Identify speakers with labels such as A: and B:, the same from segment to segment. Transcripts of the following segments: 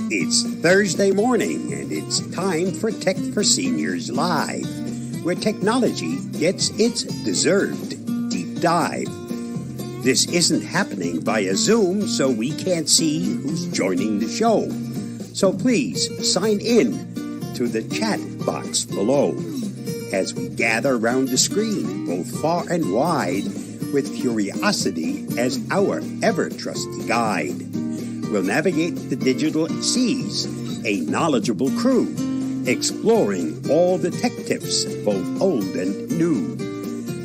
A: It's Thursday morning, and it's time for Tech for Seniors Live, where technology gets its deserved deep dive. This isn't happening via Zoom, so we can't see who's joining the show. So please sign in to the chat box below as we gather around the screen, both far and wide, with curiosity as our ever-trusty guide. We'll navigate the digital seas, a knowledgeable crew, exploring all the tech tips, both old and new.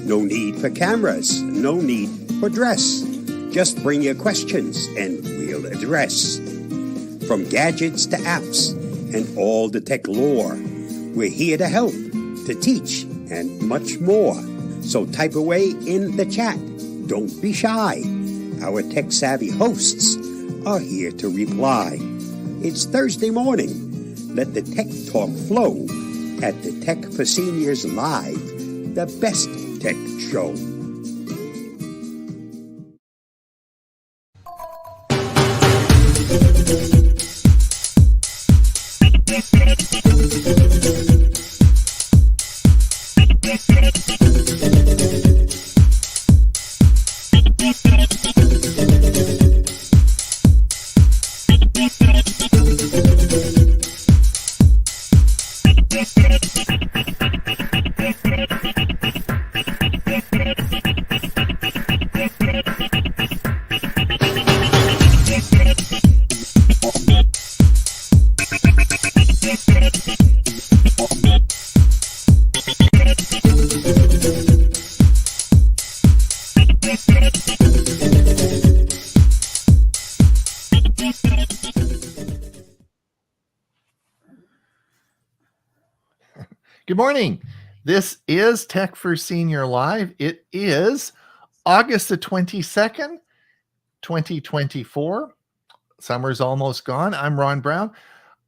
A: No need for cameras, no need for dress. Just bring your questions and we'll address. From gadgets to apps and all the tech lore, we're here to help, to teach, and much more. So type away in the chat. Don't be shy. Our tech-savvy hosts are here to reply. It's Thursday morning. Let the tech talk flow at the Tech for Seniors Live, the best tech show.
B: Good morning. This is Tech for Senior Live. It is August the 22nd, 2024. Summer's almost gone. I'm Ron Brown.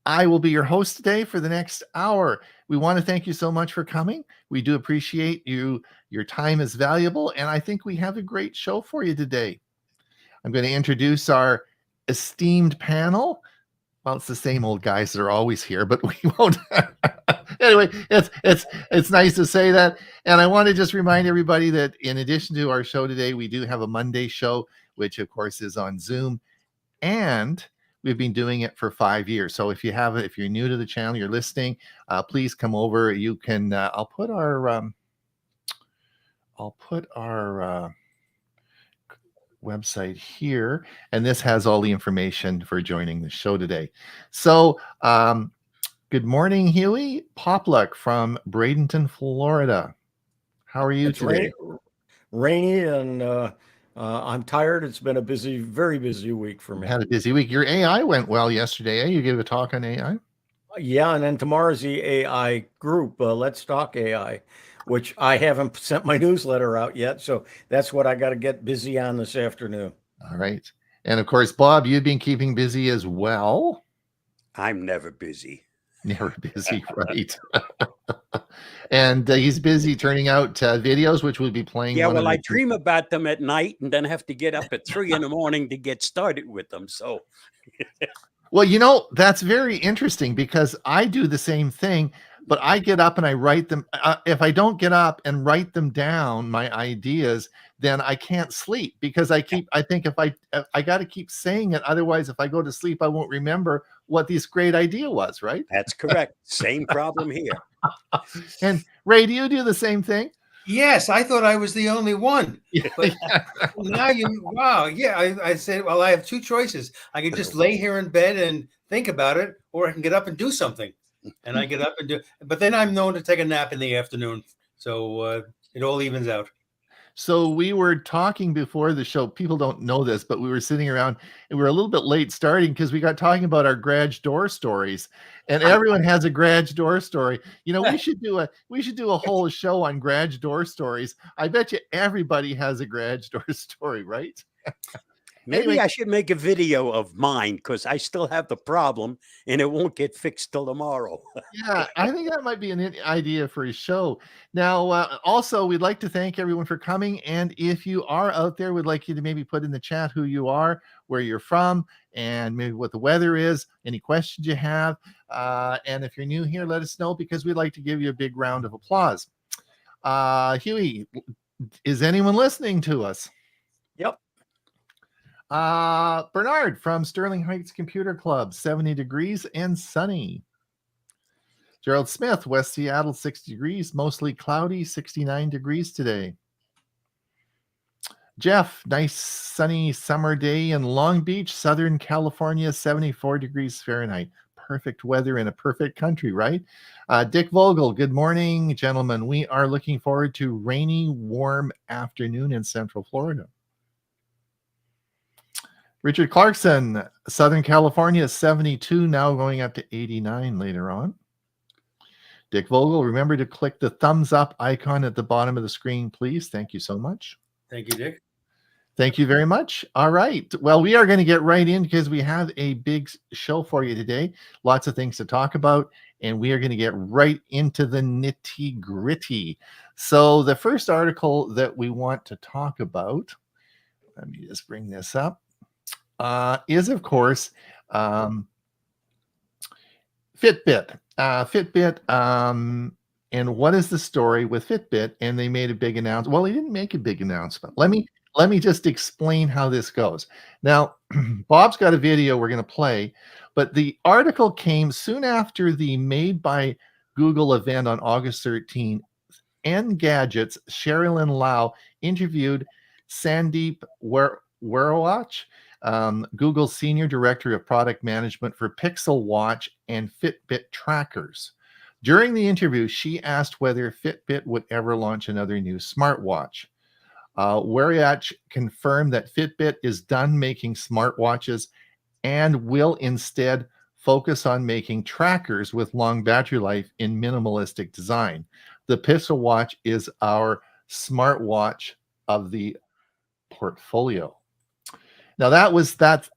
B: I will be your host today for the next hour. We want to thank you so much for coming. We do appreciate you. Your time is valuable, and I think we have a great show for you today. I'm going to introduce our esteemed panel. Well, it's the same old guys that are always here, but we won't. Anyway, it's nice to say that. And I want to just remind everybody that in addition to our show today, we do have a Monday show, which of course is on Zoom, and we've been doing it for 5 years. So if you're new to the channel, you're listening, please come over. You can. I'll put our website here, and this has all the information for joining the show today. So good morning, Huey Popluck from Bradenton, Florida. How are you today?
C: Rainy, and I'm tired. It's been a busy, very busy week for me.
B: Had a busy week. Your AI went well yesterday, eh? You gave a talk on AI?
C: Yeah, and then tomorrow's the AI group, Let's Talk AI, which I haven't sent my newsletter out yet. So that's what I got to get busy on this afternoon.
B: All right. And of course, Bob, you've been keeping busy as well.
A: I'm never busy.
B: Never busy, right? And he's busy turning out videos, which we'll be playing.
A: Yeah, well, I dream about them at night and then have to get up at 3 in the morning to get started with them. So,
B: well, you know, that's very interesting because I do the same thing, but I get up and I write them. If I don't get up and write them down, my ideas, then I can't sleep because I think if I got to keep saying it. Otherwise, if I go to sleep, I won't remember what this great idea was, right?
A: That's correct. Same problem here.
B: And Ray, do you do the same thing?
D: Yes, I thought I was the only one. But
B: Yeah.
D: now wow, yeah. I said, well, I have two choices. I can just lay here in bed and think about it, or I can get up and do something. And I get up and do, but then I'm known to take a nap in the afternoon. So it all evens out.
B: So we were talking before the show. People don't know this, but we were sitting around and we were a little bit late starting because we got talking about our garage door stories, and everyone has a garage door story. We should do a whole show on garage door stories. I bet you everybody has a garage door story, right?
A: Maybe
B: Anyway.
A: I should make a video of mine because I still have the problem and it won't get fixed till tomorrow.
B: Yeah, I think that might be an idea for a show. Now, also, we'd like to thank everyone for coming. And if you are out there, we'd like you to maybe put in the chat who you are, where you're from, and maybe what the weather is, any questions you have. And if you're new here, let us know because we'd like to give you a big round of applause. Huey, is anyone listening to us?
C: Yep.
B: Bernard from Sterling Heights Computer Club, 70 degrees and sunny. Gerald Smith, West Seattle, 60 degrees, mostly cloudy, 69 degrees today. Jeff, nice sunny summer day in Long Beach, Southern California, 74 degrees Fahrenheit. Perfect weather in a perfect country, right? Dick Vogel, good morning, gentlemen. We are looking forward to rainy, warm afternoon in Central Florida. Richard Clarkson, Southern California, 72, now going up to 89 later on. Dick Vogel, remember to click the thumbs up icon at the bottom of the screen, please. Thank you so much.
D: Thank you, Dick.
B: Thank you very much. All right. Well, we are going to get right in because we have a big show for you today. Lots of things to talk about, and we are going to get right into the nitty gritty. So the first article that we want to talk about, let me just bring this up, is, of course, Fitbit. And what is the story with Fitbit? And they made a big announcement. Well, they didn't make a big announcement. Let me just explain how this goes. Now, Bob's got a video we're going to play, but the article came soon after the Made by Google event on August 13th. Engadget's Sherilyn Lau interviewed Sandeep Warowach, Google's Senior Director of Product Management for Pixel Watch and Fitbit trackers. During the interview, she asked whether Fitbit would ever launch another new smartwatch. Warowach confirmed that Fitbit is done making smartwatches and will instead focus on making trackers with long battery life in minimalistic design. The Pixel Watch is our smartwatch of the portfolio. Now that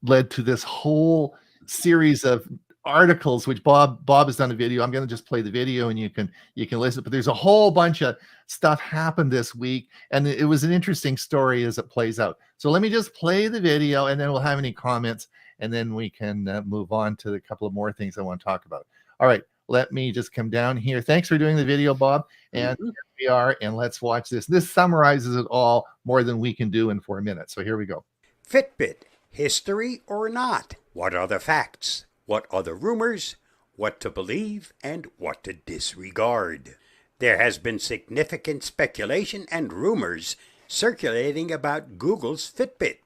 B: led to this whole series of articles, which Bob has done a video. I'm going to just play the video and you can listen. But there's a whole bunch of stuff happened this week, and it was an interesting story as it plays out. So let me just play the video, and then we'll have any comments, and then we can move on to a couple of more things I want to talk about. All right, let me just come down here. Thanks for doing the video, Bob. And here we are, and let's watch this. This summarizes it all more than we can do in 4 minutes. So here we go.
A: Fitbit, history or not? What are the facts? What are the rumors? What to believe and what to disregard? There has been significant speculation and rumors circulating about Google's Fitbit,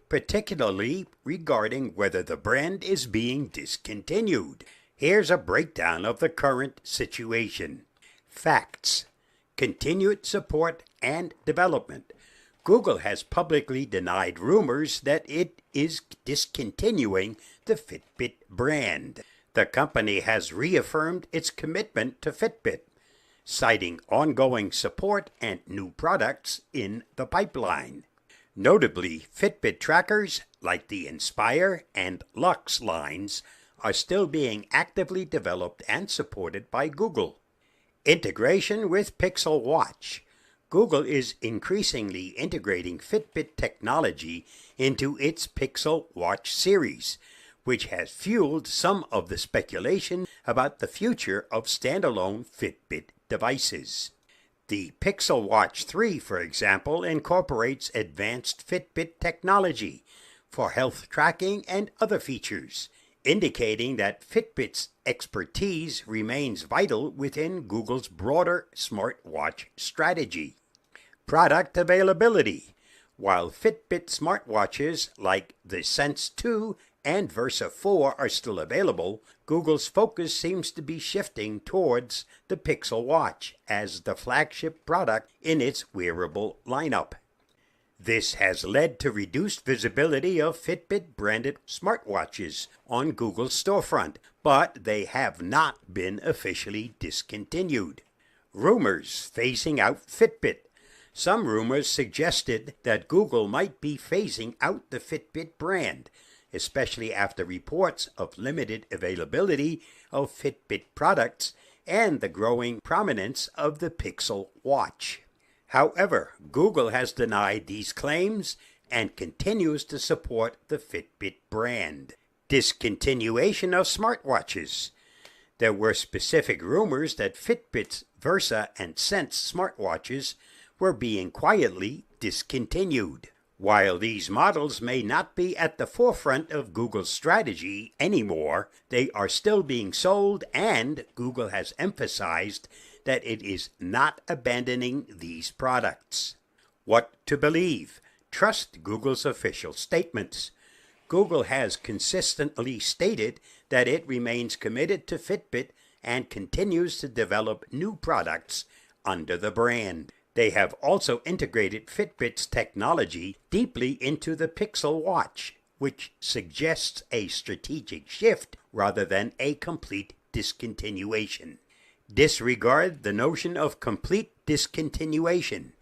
A: particularly regarding whether the brand is being discontinued. Here's a breakdown of the current situation. Facts: continued support and development. Google has publicly denied rumors that it is discontinuing the Fitbit brand. The company has reaffirmed its commitment to Fitbit, citing ongoing support and new products in the pipeline. Notably, Fitbit trackers like the Inspire and Lux lines are still being actively developed and supported by Google. Integration with Pixel Watch. Google is increasingly integrating Fitbit technology into its Pixel Watch series, which has fueled some of the speculation about the future of standalone Fitbit devices. The Pixel Watch 3, for example, incorporates advanced Fitbit technology for health tracking and other features, indicating that Fitbit's expertise remains vital within Google's broader smartwatch strategy. Product availability. While Fitbit smartwatches like the Sense 2 and Versa 4 are still available, Google's focus seems to be shifting towards the Pixel Watch as the flagship product in its wearable lineup. This has led to reduced visibility of Fitbit-branded smartwatches on Google's storefront, but they have not been officially discontinued. Rumors phasing out Fitbit. Some rumors suggested that Google might be phasing out the Fitbit brand, especially after reports of limited availability of Fitbit products and the growing prominence of the Pixel Watch. However, Google has denied these claims and continues to support the Fitbit brand. Discontinuation of smartwatches. There were specific rumors that Fitbit's Versa and Sense smartwatches were being quietly discontinued. While these models may not be at the forefront of Google's strategy anymore, they are still being sold, and Google has emphasized that it is not abandoning these products. What to believe? Trust Google's official statements. Google has consistently stated that it remains committed to Fitbit and continues to develop new products under the brand. They have also integrated Fitbit's technology deeply into the Pixel Watch, which suggests a strategic shift rather than a complete discontinuation. Disregard the notion of complete discontinuation.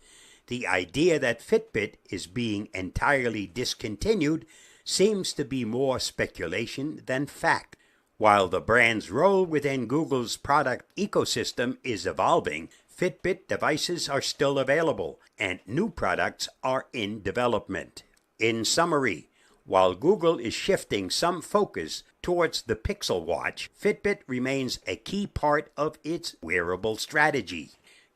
A: The idea that Fitbit is being entirely discontinued seems to be more speculation than fact. While the brand's role within Google's product ecosystem is evolving, Fitbit devices are still available, and new products are in development. In summary, while Google is shifting some focus towards the Pixel Watch, Fitbit remains a key part of its wearable strategy.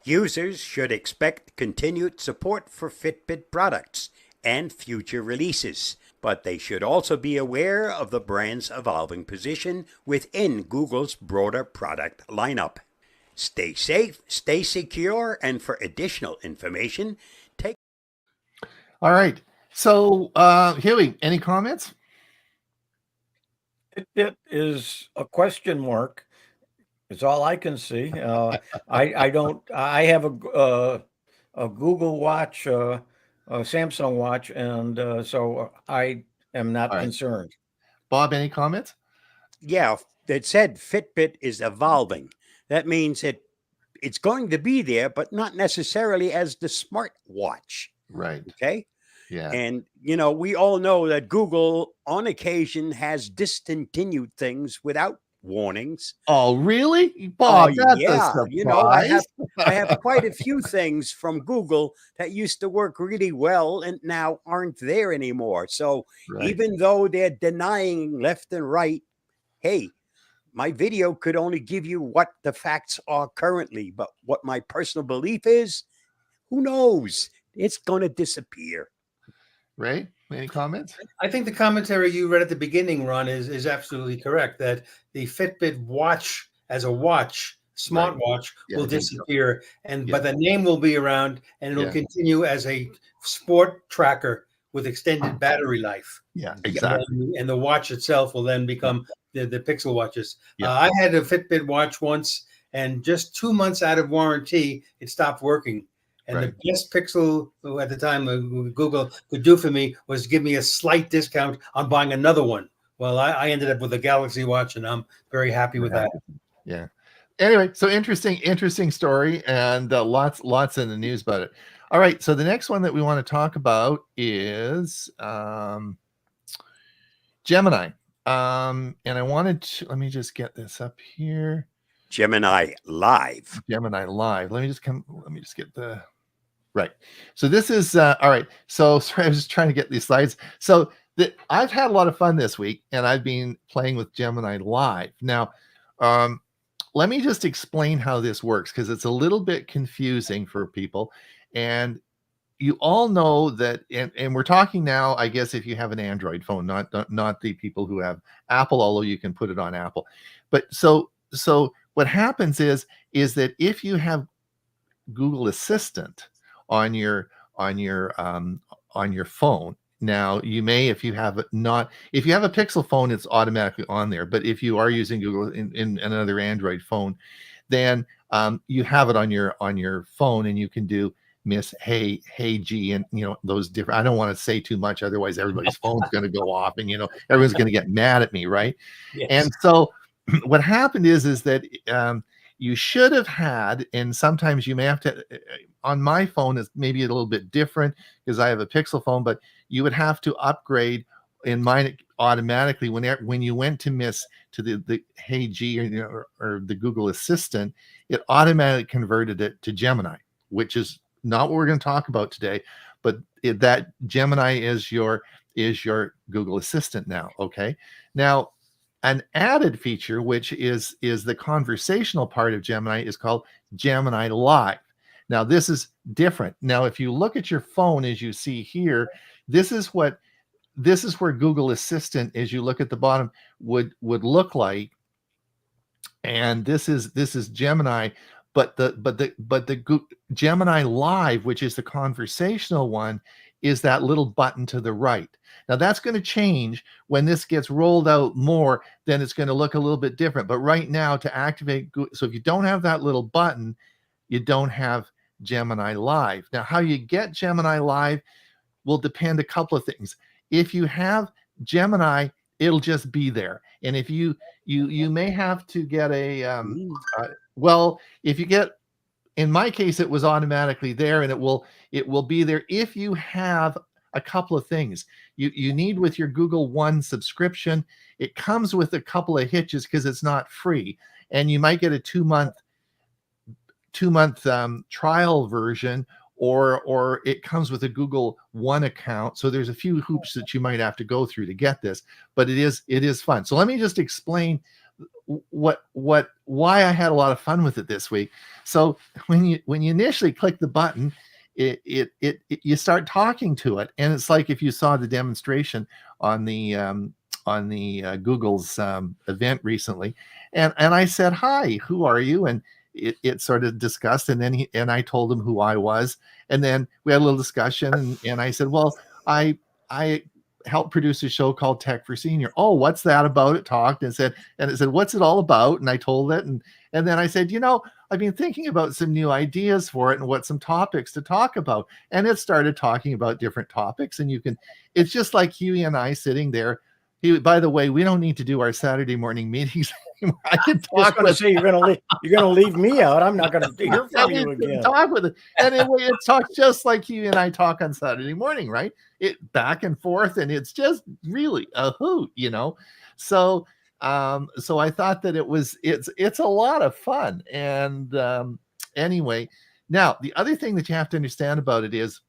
A: Users should expect continued support for Fitbit products and future releases, but they should also be aware of the brand's evolving position within Google's broader product lineup. Stay safe, stay secure, and for additional information, take...
B: All right. So, Huey, any comments?
C: It is a question mark. It's all I can see. I don't. I have a Google Watch, a Samsung Watch, and so I am not
B: All right.
C: concerned.
B: Bob, any comments?
A: Yeah, it said Fitbit is evolving. That means it's going to be there, but not necessarily as the smartwatch.
B: Right.
A: Okay?
B: Yeah.
A: And, we all know that Google on occasion has discontinued things without warnings.
B: Oh, really? Bob, that's
A: yeah.
B: a surprise.
A: I have quite a few things from Google that used to work really well and now aren't there anymore. So
B: Right.
A: even though they're denying left and right, hey, my video could only give you what the facts are currently, but what my personal belief is, who knows? It's going to disappear.
B: Ray, any comments?
D: I think the commentary you read at the beginning, Ron, is absolutely correct, that the Fitbit watch as a watch, smartwatch,
B: Yeah,
D: will
B: I think so.
D: disappear,
B: Yeah.
D: but the name will be around, and it'll
B: Yeah.
D: continue as a sport tracker with extended battery life.
B: Yeah, exactly.
D: And the watch itself will then become the Pixel watches.
B: Yeah.
D: I had a Fitbit watch once, and just 2 months out of warranty, it stopped working. And
B: Right.
D: the best Pixel at the time Google could do for me was give me a slight discount on buying another one. Well, I ended up with a Galaxy watch, and I'm very happy with that.
B: Yeah. Anyway, so interesting story, and lots in the news about it. All right, so the next one that we want to talk about is Gemini. And I wanted to, let me just get this up here.
A: Gemini Live.
B: Gemini Live. Let me just get the right. So this is all right. So sorry, I was just trying to get these slides. So I've had a lot of fun this week, and I've been playing with Gemini Live. Now, let me just explain how this works, because it's a little bit confusing for people. And you all know that, and we're talking now, I guess, if you have an Android phone, not the people who have Apple, although you can put it on Apple. But so what happens is that if you have Google Assistant on your on your phone. Now, you may, if you have a Pixel phone, it's automatically on there. But if you are using Google in another Android phone, then you have it on your phone, and you can do Miss Hey G, and those different. I don't want to say too much, otherwise everybody's phone's going to go off, and everyone's going to get mad at me, right?
D: Yes.
B: And so what happened is that you should have had, and sometimes you may have to, on my phone it's maybe a little bit different because I have a Pixel phone, but you would have to upgrade in mine automatically when you went to the Hey G or the Google Assistant, it automatically converted it to Gemini, which is not what we're going to talk about today, but that Gemini is your Google Assistant now. Okay. Now, an added feature, which is the conversational part of Gemini, is called Gemini Live. Now, this is different. Now, if you look at your phone, as you see here, this is where Google Assistant, as you look at the bottom, would look like. And this is Gemini, but the Gemini Live, which is the conversational one, is that little button to the right. Now, that's going to change when this gets rolled out more. Then it's going to look a little bit different. But right now, to activate, so if you don't have that little button, you don't have Gemini Live. Now, how you get Gemini Live will depend a couple of things. If you have Gemini, it'll just be there. And if you may have to get if you get, in my case, it was automatically there, and it will be there if you have a couple of things. You need, with your Google One subscription, it comes with a couple of hitches because it's not free, and you might get a two-month trial version, or it comes with a Google One account. So there's a few hoops that you might have to go through to get this, but it is fun. So let me just explain why I had a lot of fun with it this week. So when you initially click the button, you start talking to it, and it's like if you saw the demonstration on the Google's event recently, and I said, "Hi, who are you?" And it sort of discussed, and then I told him who I was, and then we had a little discussion, and I said, "Well, I helped produce a show called Tech for Senior." "Oh, what's that about?" It talked and it said, "What's it all about?" And I told it, and then I said, "I've been thinking about some new ideas for it and what some topics to talk about." And it started talking about different topics, and it's just like Huey and I sitting there. By the way, we don't need to do our Saturday morning meetings anymore. I can talk
C: with. Say you're going to leave me out. I'm not going to hear from you again.
B: Talk with it, and it talks just like Huey and I talk on Saturday morning, right? It back and forth, and it's just really a hoot, So, so I thought that it's a lot of fun. And anyway, now the other thing that you have to understand about it is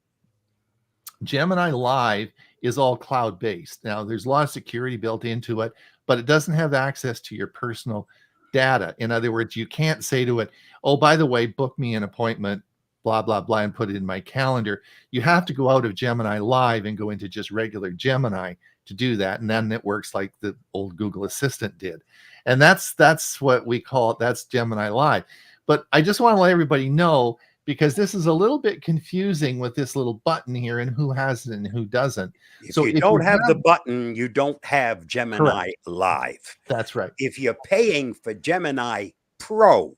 B: Gemini Live is all cloud-based. Now, there's a lot of security built into it, but it doesn't have access to your personal data. In other words, you can't say to it, "Oh, by the way, book me an appointment, blah, blah, blah," and put it in my calendar. You have to go out of Gemini Live and go into just regular Gemini to do that. And then it works like the old Google Assistant did. And that's what we call it. That's Gemini Live. But I just want to let everybody know, because this is a little bit confusing with this little button here and who has it and who doesn't.
A: If you don't have the button, you don't have Gemini Live.
B: That's right.
A: If you're paying for Gemini Pro,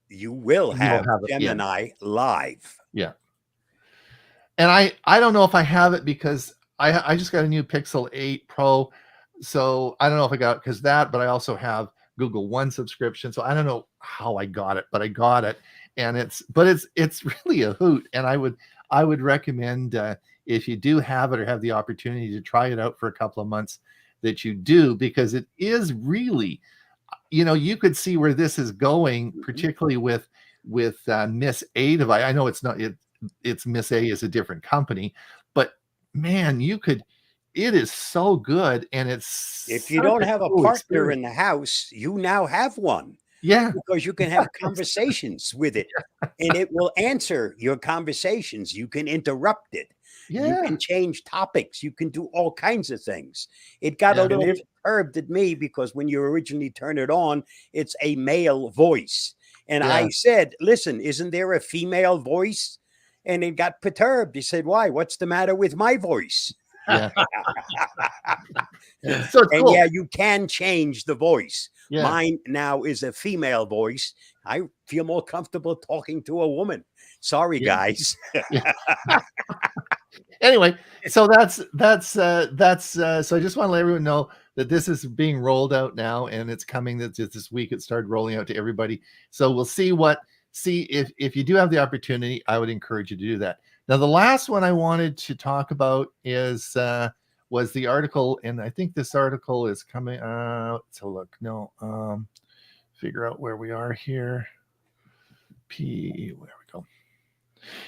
A: you will have Gemini Live.
B: Yeah. And I don't know if I have it because I just got a new Pixel 8 Pro. So I don't know if I got it because that, but I also have Google One subscription. So I don't know how I got it, but I got it. And it's really a hoot. And I would recommend, if you do have it or have the opportunity to try it out for a couple of months, that you do, because it is really, you could see where this is going, particularly with Miss A device. I know it's Miss A is a different company, but man, it is so good. And it's,
A: if you don't have a partner in the house, you now have one.
B: Yeah.
A: because you can have conversations with it, and it will answer your conversations. You can interrupt it. You
B: Yeah.
A: can change topics. You can do all kinds of things. It got
B: Yeah.
A: a little perturbed at me because when you originally turn it on, it's a male voice. And
B: Yeah.
A: I said, listen, isn't there a female voice? And it got perturbed. He said, why? What's the matter with my voice?
B: Yeah. So it's
A: And
B: cool.
A: yeah, you can change the voice.
B: Yeah.
A: Mine now is a female voice. I feel more comfortable talking to a woman. Sorry,
B: Yeah.
A: guys.
B: Anyway, so that's so I just want to let everyone know that this is being rolled out now, and it's coming this week. It started rolling out to everybody. So we'll see if you do have the opportunity, I would encourage you to do that. Now, the last one I wanted to talk about was the article, and I think this article is coming. Let's have a look. No, figure out where we are here. Where we go.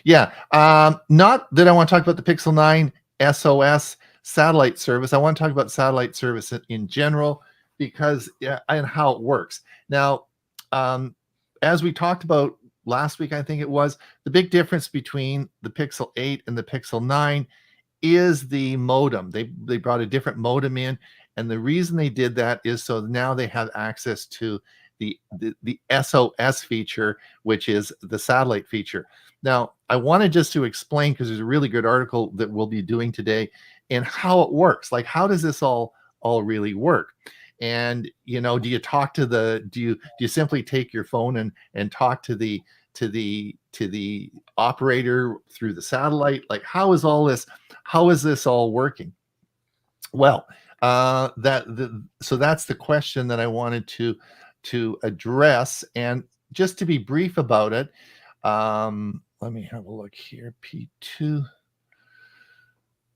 B: Yeah. Not that I want to talk about the Pixel 9 SOS satellite service. I want to talk about satellite service in general because and how it works. Now, as we talked about last week, I think it was, the big difference between the Pixel 8 and the Pixel 9 is the modem. They brought a different modem in, and the reason they did that is so now they have access to the SOS feature, which is the satellite feature. Now, I wanted just to explain, because there's a really good article that we'll be doing today, and how it works. Like, how does this all really work? And do you talk to do you simply take your phone and talk to the operator through the satellite? Like, how is this all working? Well, so that's the question that I wanted to address. And just to be brief about it, let me have a look here. P2.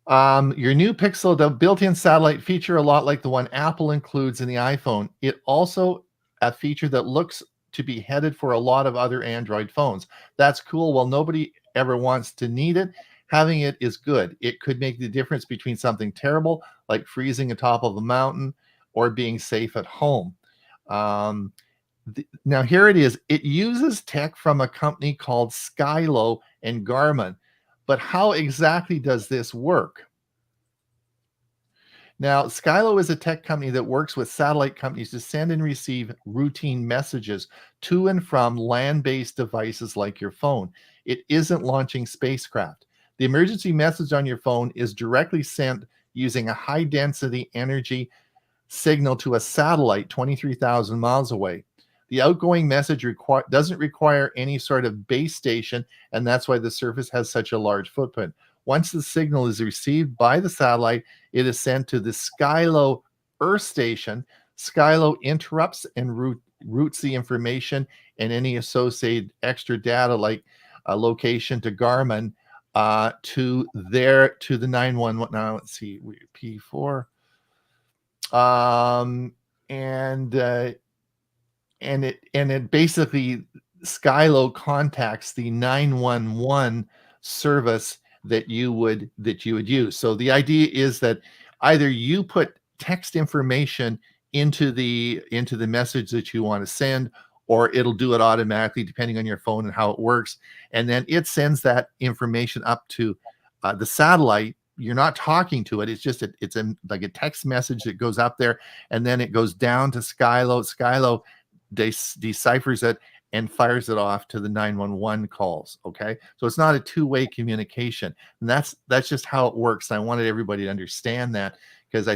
B: Your new Pixel, the built-in satellite feature, a lot like the one Apple includes in the iPhone. It also a feature that looks to be headed for a lot of other Android phones. That's cool. While nobody ever wants to need it, having it is good. It could make the difference between something terrible, like freezing atop of a mountain, or being safe at home. Now, here it is. It uses tech from a company called Skylo and Garmin. But how exactly does this work? Now, Skylo is a tech company that works with satellite companies to send and receive routine messages to and from land-based devices like your phone. It isn't launching spacecraft. The emergency message on your phone is directly sent using a high-density energy signal to a satellite 23,000 miles away. The outgoing message doesn't require any sort of base station, and that's why the surface has such a large footprint. Once the signal is received by the satellite, it is sent to the Skylo Earth Station. Skylo interrupts and routes the information and any associated extra data like a location to Garmin to the 911. Now let's see, P4. And it basically, Skylo contacts the 911 service that you would use. So the idea is that either you put text information into the message that you want to send, or it'll do it automatically depending on your phone and how it works, and then it sends that information up to the satellite. You're not talking to it. It's just like a text message that goes up there, and then it goes down to Skylo. Skylo deciphers it and fires it off to the 911 calls. Okay, so it's not a two-way communication, and that's just how it works. And I wanted everybody to understand that, because I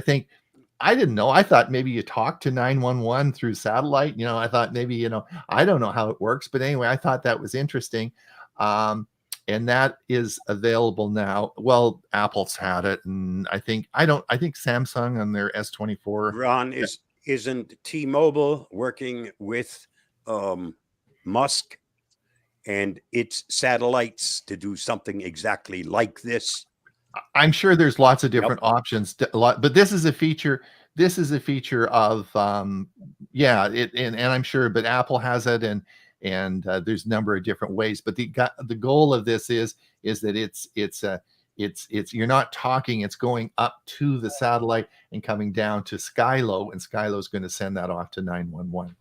B: didn't know. I thought maybe you talk to 911 through satellite. I thought maybe I don't know how it works, but anyway, I thought that was interesting. And that is available now. Well, Apple's had it, and I think Samsung on their S24.
A: Ron, isn't T-Mobile working with Musk and its satellites to do something exactly like this?
B: I'm sure there's lots of different options, but this is a feature. This is a feature of and I'm sure, but Apple has it, and there's a number of different ways. But the goal of this is that it's you're not talking, it's going up to the satellite and coming down to Skylo, and Skylo is going to send that off to 911.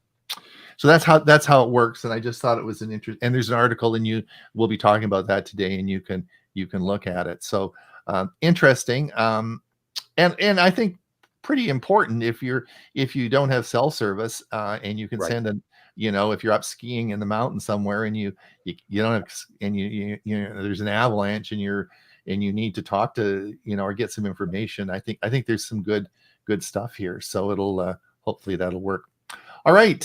B: So that's how it works. And I just thought it was an interest. And there's an article, and we'll be talking about that today, and you can look at it. So interesting. And I think pretty important if you don't have cell service, and you can send a, if you're up skiing in the mountains somewhere and you don't have, and you there's an avalanche and you need to talk to, or get some information. I think there's some good stuff here. So it'll hopefully that'll work. All right,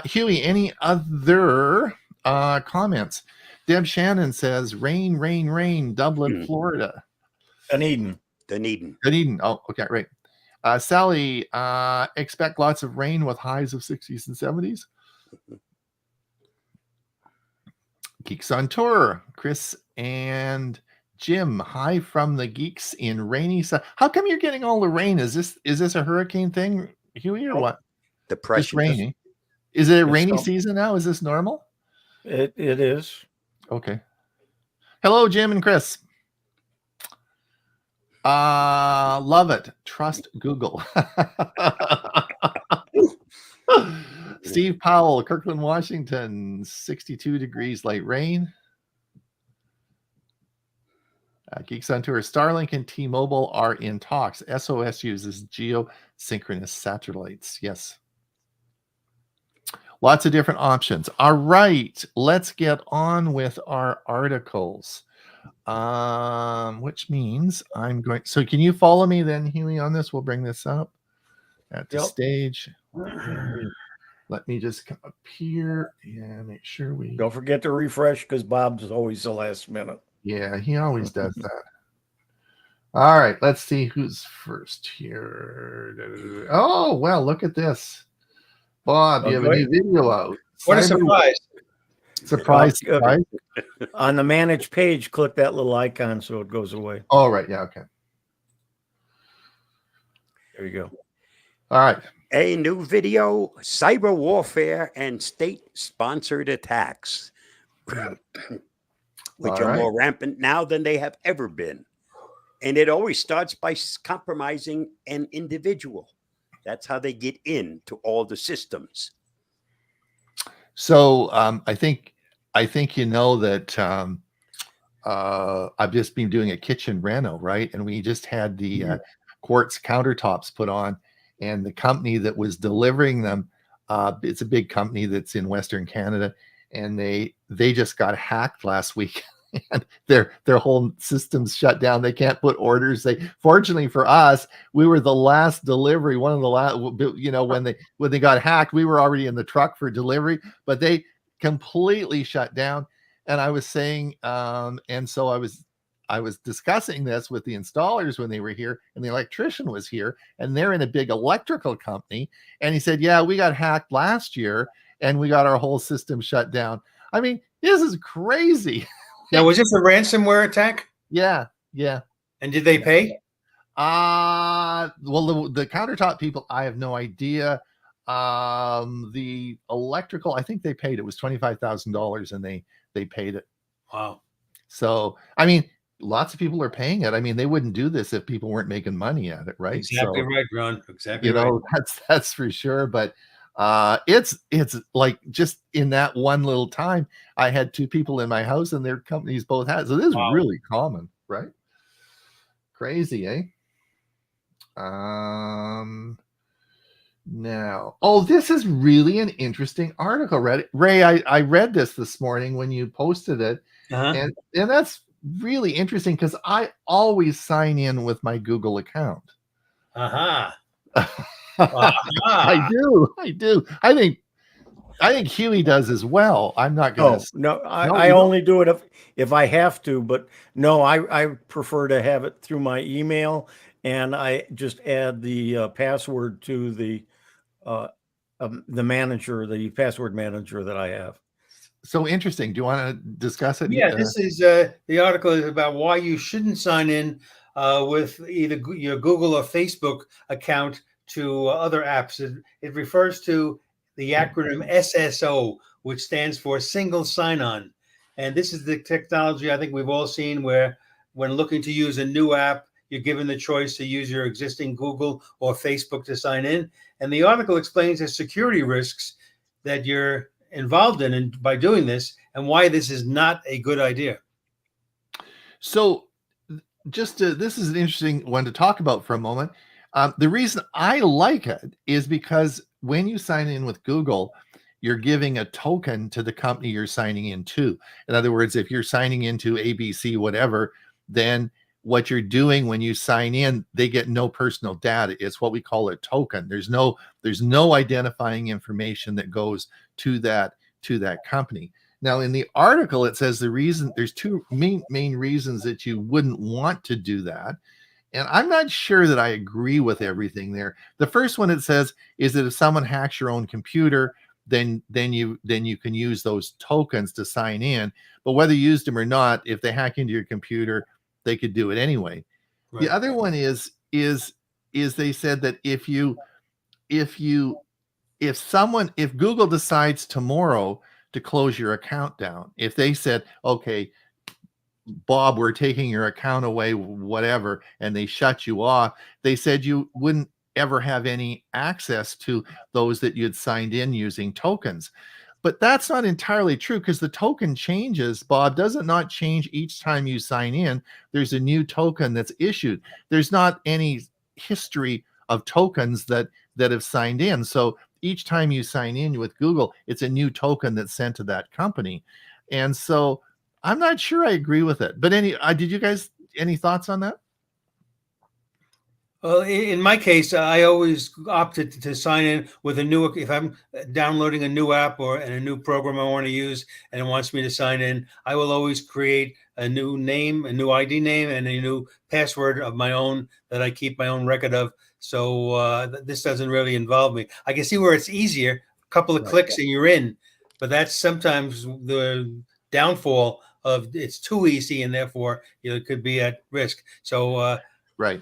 B: Huey, any other comments? Deb Shannon says rain, rain, rain, Dublin, Florida.
C: Dunedin.
A: Dunedin.
B: Oh, okay, right. Sally, expect lots of rain with highs of 60s and 70s. Geeks on Tour, Chris and Jim, hi from the Geeks in rainy. How come you're getting all the rain? Is this a hurricane thing, Huey, or what?
A: Depression.
B: Just rainy. Is it a rainy season now? Is this normal?
C: It is.
B: Okay. Hello, Jim and Chris. Love it. Trust Google. Steve Powell, Kirkland, Washington, 62 degrees, light rain. Geeks on Tour, Starlink and T-Mobile are in talks. SOS uses geosynchronous satellites. Yes. Lots of different options. All right, let's get on with our articles. Which means I'm going. So can you follow me then, Huey, on this? We'll bring this up at the stage. Let me just come up here and make sure we
C: don't forget to refresh, because Bob's always the last minute.
B: Yeah, he always does that. All right, let's see who's first here. Oh, well, look at this. Bob, you have a new video out.
D: What a surprise.
B: Surprise.
C: On the manage page, click that little icon so it goes away.
B: Oh, right. Yeah, okay.
C: There you go.
B: All right.
A: A new video, cyber warfare and state-sponsored attacks, which are more rampant now than they have ever been. And it always starts by compromising an individual. That's how they get into all the systems.
B: So I think that I've just been doing a kitchen reno, right? And we just had the quartz countertops put on, and the company that was delivering them, it's a big company that's in Western Canada, and they just got hacked last week. And their whole system's shut down. They can't put orders. Fortunately for us, we were the last delivery. One of the last, when they got hacked, we were already in the truck for delivery, but they completely shut down. And I was saying, and so I was discussing this with the installers when they were here, and the electrician was here, and they're in a big electrical company. And he said, yeah, we got hacked last year and we got our whole system shut down. I mean, this is crazy.
D: Now, was this a ransomware attack?
B: Yeah.
D: And did they pay?
B: Well, the countertop people, I have no idea. The electrical, I think they paid. It was $25,000, and they paid it.
D: Wow.
B: So, I mean, lots of people are paying it. I mean, they wouldn't do this if people weren't making money at it, right?
D: Exactly right, Ron. Exactly right.
B: That's for sure. But it's like just in that one little time, I had two people in my house and their companies both had. So this is really common, right? Crazy, eh? Now, this is really an interesting article, Ray. I read this morning when you posted it, and that's really interesting because I always sign in with my Google account. I do. I think Huey does as well. I'm not going to.
C: No, I only do it if I have to, but no, I prefer to have it through my email, and I just add the password to the manager, the password manager that I have.
B: So interesting. Do you want to discuss it?
D: Yeah, this is the article is about why you shouldn't sign in with either your Google or Facebook account to other apps. It refers to the acronym SSO, which stands for Single Sign-On. And this is the technology I think we've all seen where when looking to use a new app, you're given the choice to use your existing Google or Facebook to sign in. And the article explains the security risks that you're involved in and by doing this, and why this is not a good idea.
B: So this is an interesting one to talk about for a moment. The reason I like it is because when you sign in with Google, you're giving a token to the company you're signing into. In other words, if you're signing into ABC, whatever, then what you're doing when you sign in, they get no personal data. It's what we call a token. There's no identifying information that goes to that company. Now, in the article, it says there's two main reasons that you wouldn't want to do that. And I'm not sure that I agree with everything there. The first one it says is that if someone hacks your own computer, then you can use those tokens to sign in. But whether you used them or not, if they hack into your computer, they could do it anyway. Right. The other one is they said that if Google decides tomorrow to close your account down, if they said, okay, Bob, we're taking your account away, whatever, and they shut you off, they said you wouldn't ever have any access to those that you'd signed in using tokens. But that's not entirely true, because the token changes, Bob. Does it not change each time you sign in? There's a new token that's issued. There's not any history of tokens that have signed in. So each time you sign in with Google, it's a new token that's sent to that company. And so I'm not sure I agree with it. But did you guys any thoughts on that?
D: Well, in my case, I always opted to sign in with if I'm downloading a new app and a new program I want to use and it wants me to sign in, I will always create a new name, a new ID name, and a new password of my own that I keep my own record of. So this doesn't really involve me. I can see where it's easier, a couple of clicks and you're in, but that's sometimes the downfall of it's too easy and therefore it could be at risk. So
B: right.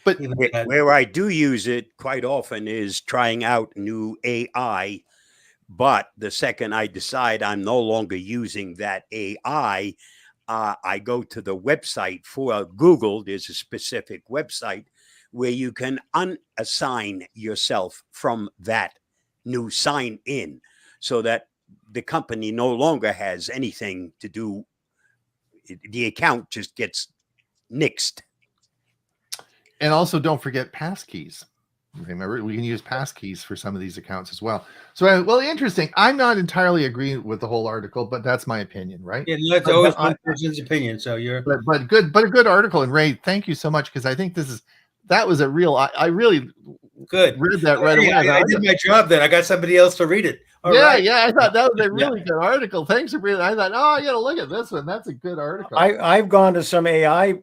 A: But where I do use it quite often is trying out new AI. But the second I decide I'm no longer using that AI, I go to the website for Google. There's a specific website where you can unassign yourself from that new sign in so that the company no longer has anything to do. The account just gets nixed.
B: And also, don't forget passkeys. Remember, we can use passkeys for some of these accounts as well. So, well, interesting. I'm not entirely agreeing with the whole article, but that's my opinion, right?
D: Yeah, that's always one person's opinion. So
B: but a good article. And Ray, thank you so much, because I think that was a real. I really
D: good
B: read that right away.
D: I did my job then. I got somebody else to read it.
B: Yeah. I thought that was a really good article. Thanks for reading. I thought, I got to look at this one. That's a good article.
C: I've gone to some AI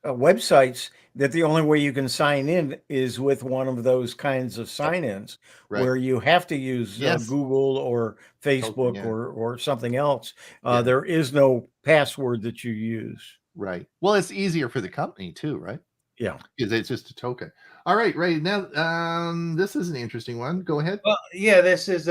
C: websites that the only way you can sign in is with one of those kinds of sign-ins, where you have to use Google or Facebook or something else. There is no password that you use.
B: Right. Well, it's easier for the company too, right?
C: Yeah,
B: because it's just a token. All right, Ray. Now, this is an interesting one. Go ahead.
D: Well, yeah, this is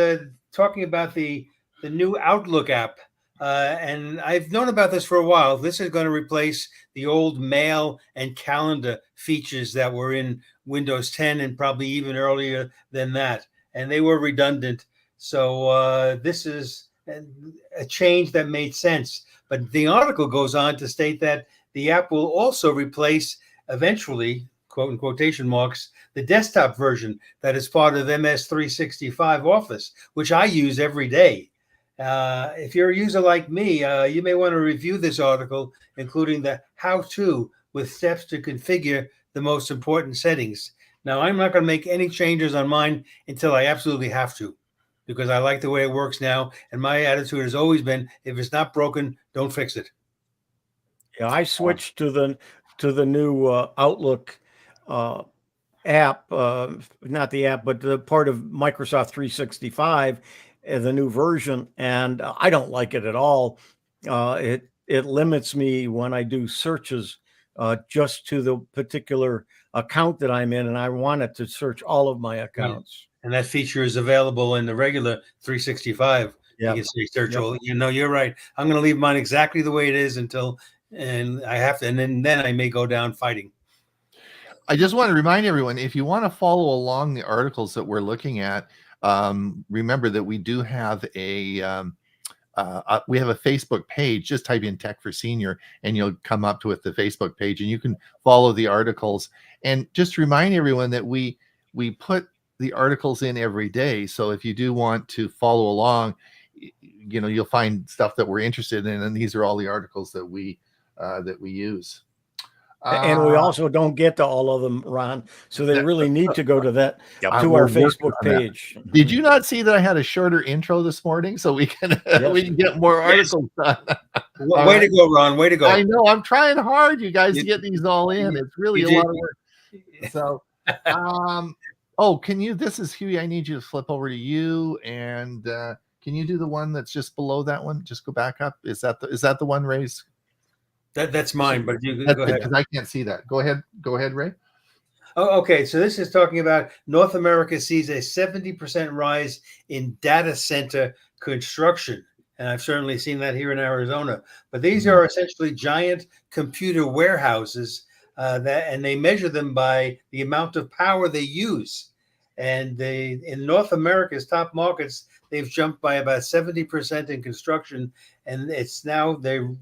D: talking about the new Outlook app. And I've known about this for a while. This is going to replace the old mail and calendar features that were in Windows 10 and probably even earlier than that. And they were redundant. So this is a change that made sense. But the article goes on to state that the app will also replace eventually, quote in quotation marks, the desktop version that is part of MS 365 Office, which I use every day. If you're a user like me, you may want to review this article, including the how-to with steps to configure the most important settings. Now, I'm not going to make any changes on mine until I absolutely have to, because I like the way it works now. And my attitude has always been, if it's not broken, don't fix it.
C: Yeah, I switched to the new Outlook app, not the app, but the part of Microsoft 365. The new version, and I don't like it at all. It limits me when I do searches just to the particular account that I'm in, and I want it to search all of my accounts.
D: And that feature is available in the regular 365.
C: Yeah.
D: You can say search all. You're right. I'm going to leave mine exactly the way it is and I have to, and then I may go down fighting.
B: I just want to remind everyone, if you want to follow along the articles that we're looking at, remember that we do have we have a Facebook page. Just type in Tech for Senior and you'll come up with the Facebook page, and you can follow the articles. And just remind everyone that we put the articles in every day. So if you do want to follow along, you'll find stuff that we're interested in, and these are all the articles that we use.
C: And we also don't get to all of them, Ron. So they really need to go to that
A: Yep.
C: to our Facebook page.
B: Did you not see that I had a shorter intro this morning so we can we can get more articles done?
D: Way to go, Ron. Way to go.
B: I know. I'm trying hard, you guys, to get these all in. It's really a lot of work. So, this is Huey. I need you to flip over to you, and can you do the one that's just below that one? Just go back up. Is that the one, Ray's?
D: That's mine, but you go ahead.
B: Because I can't see that. Go ahead, Ray.
D: Oh, okay. So this is talking about North America sees a 70% rise in data center construction. And I've certainly seen that here in Arizona. But these are essentially giant computer warehouses and they measure them by the amount of power they use. And in North America's top markets, they've jumped by about 70% in construction. And it's now the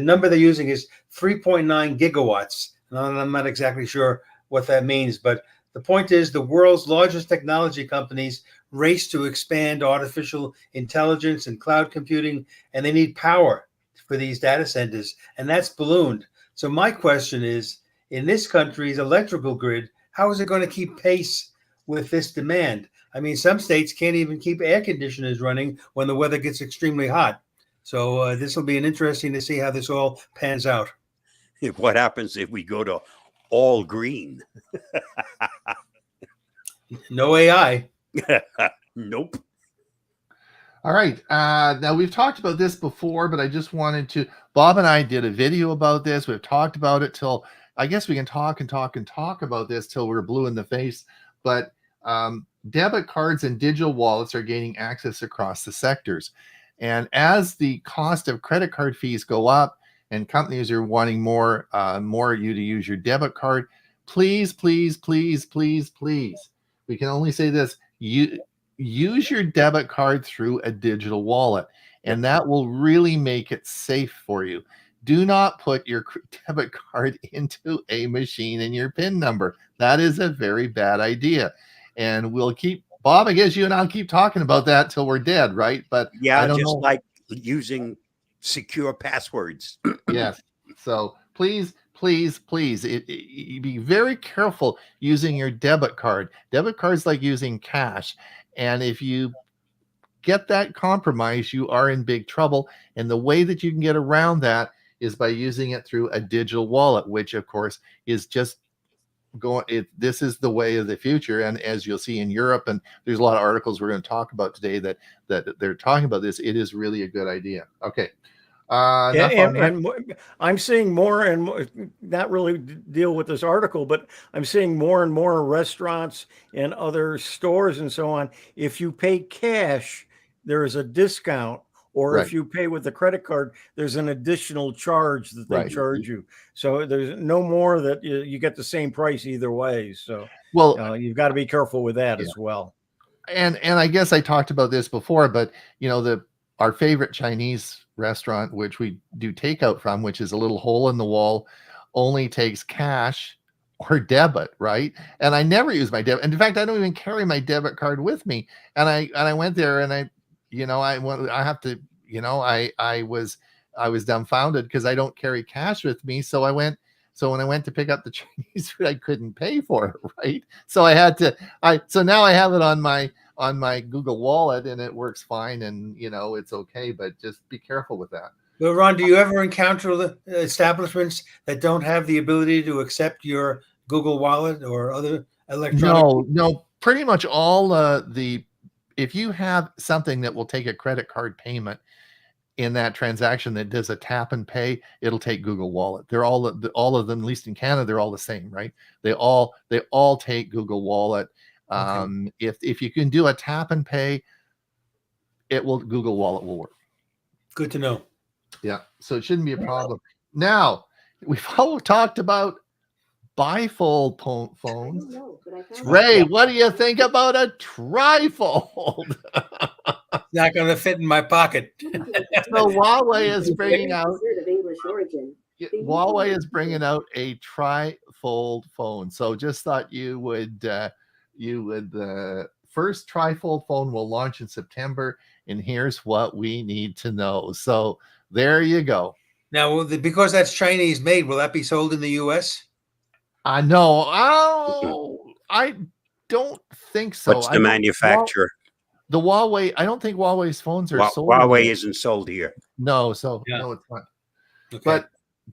D: number they're using is 3.9 gigawatts. And I'm not exactly sure what that means, but the point is the world's largest technology companies race to expand artificial intelligence and cloud computing, and they need power for these data centers, and that's ballooned. So my question is, in this country's electrical grid, how is it going to keep pace with this demand? I mean, some states can't even keep air conditioners running when the weather gets extremely hot. So this will be interesting to see how this all pans out.
A: What happens if we go to all green?
D: No AI.
A: Nope.
B: All right. Now, we've talked about this before, but I just wanted to. Bob and I did a video about this. We've talked about it till, I guess we can talk about this till we're blue in the face. But debit cards and digital wallets are gaining access across the sectors. And as the cost of credit card fees go up and companies are wanting more you to use your debit card, please, please, please, please, please. We can only say this. Use your debit card through a digital wallet, and that will really make it safe for you. Do not put your debit card into a machine and your PIN number. That is a very bad idea. And we'll keep, Bob, I guess you and I'll keep talking about that till we're dead, right? But
A: yeah,
B: I don't
A: just
B: know.
A: Like using secure passwords.
B: Yes. So please, please, please, be very careful using your debit card. Debit card's like using cash. And if you get that compromised, you are in big trouble. And the way that you can get around that is by using it through a digital wallet, which of course is just this is the way of the future. And as you'll see in Europe, and there's a lot of articles we're going to talk about today that they're talking about this, it is really a good idea. Okay.
C: And I'm seeing more and more, not really deal with this article, but I'm seeing more and more restaurants and other stores and so on. If you pay cash, there is a discount, or if you pay with a credit card, there's an additional charge that they charge you. So there's no more that you get the same price either way. So you've got to be careful with that as well.
B: And I guess I talked about this before, but our favorite Chinese restaurant, which we do takeout from, which is a little hole in the wall, only takes cash or debit, right? And I never use my debit. And in fact, I don't even carry my debit card with me. And I went there and I was dumbfounded because I don't carry cash with me. So when I went to pick up the Chinese food, I couldn't pay for it, right? So so now I have it on my Google Wallet and it works fine, and it's okay, but just be careful with that.
D: Well, Ron, do you ever encounter the establishments that don't have the ability to accept your Google Wallet or other electronic?
B: No, pretty much all if you have something that will take a credit card payment in that transaction that does a tap and pay, it'll take Google Wallet. They're all of them, at least in Canada, they're all the same, right? They all take Google Wallet. Okay. If you can do a tap and pay, Google Wallet will work.
D: Good to know.
B: Yeah, so it shouldn't be a problem. Now, we've all talked about bifold phones. Ray, what do you think about a trifold?
D: Not going to fit in my pocket.
B: So Huawei is bringing out a trifold phone. So just thought you would first trifold phone will launch in September, and here's what we need to know. So there you go.
D: Now, because that's Chinese made, will that be sold in the U.S.?
B: No, I don't think so.
A: What's the manufacturer?
B: The Huawei. I don't think Huawei's phones are sold.
A: Huawei isn't sold here.
B: No, so
D: Yeah.
B: no, it's not.
D: Okay.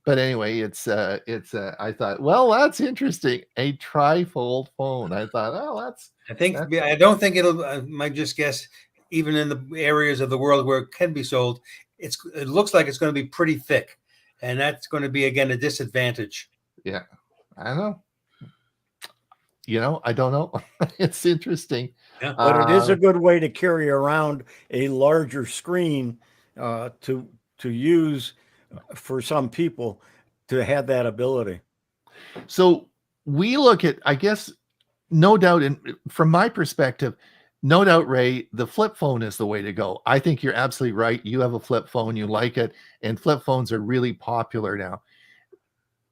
B: But anyway, it's I thought, well, that's interesting. A trifold phone. I thought, oh,
D: I don't think it'll. I might just guess, even in the areas of the world where it can be sold, it looks like it's going to be pretty thick, and that's going to be again a disadvantage.
B: Yeah, I know. I don't know. It's interesting.
C: Yeah. But it is a good way to carry around a larger screen to use for some people to have that ability.
B: So we look at, I guess, no doubt, and from my perspective, no doubt, Ray, the flip phone is the way to go. I think you're absolutely right. You have a flip phone, you like it, and flip phones are really popular now.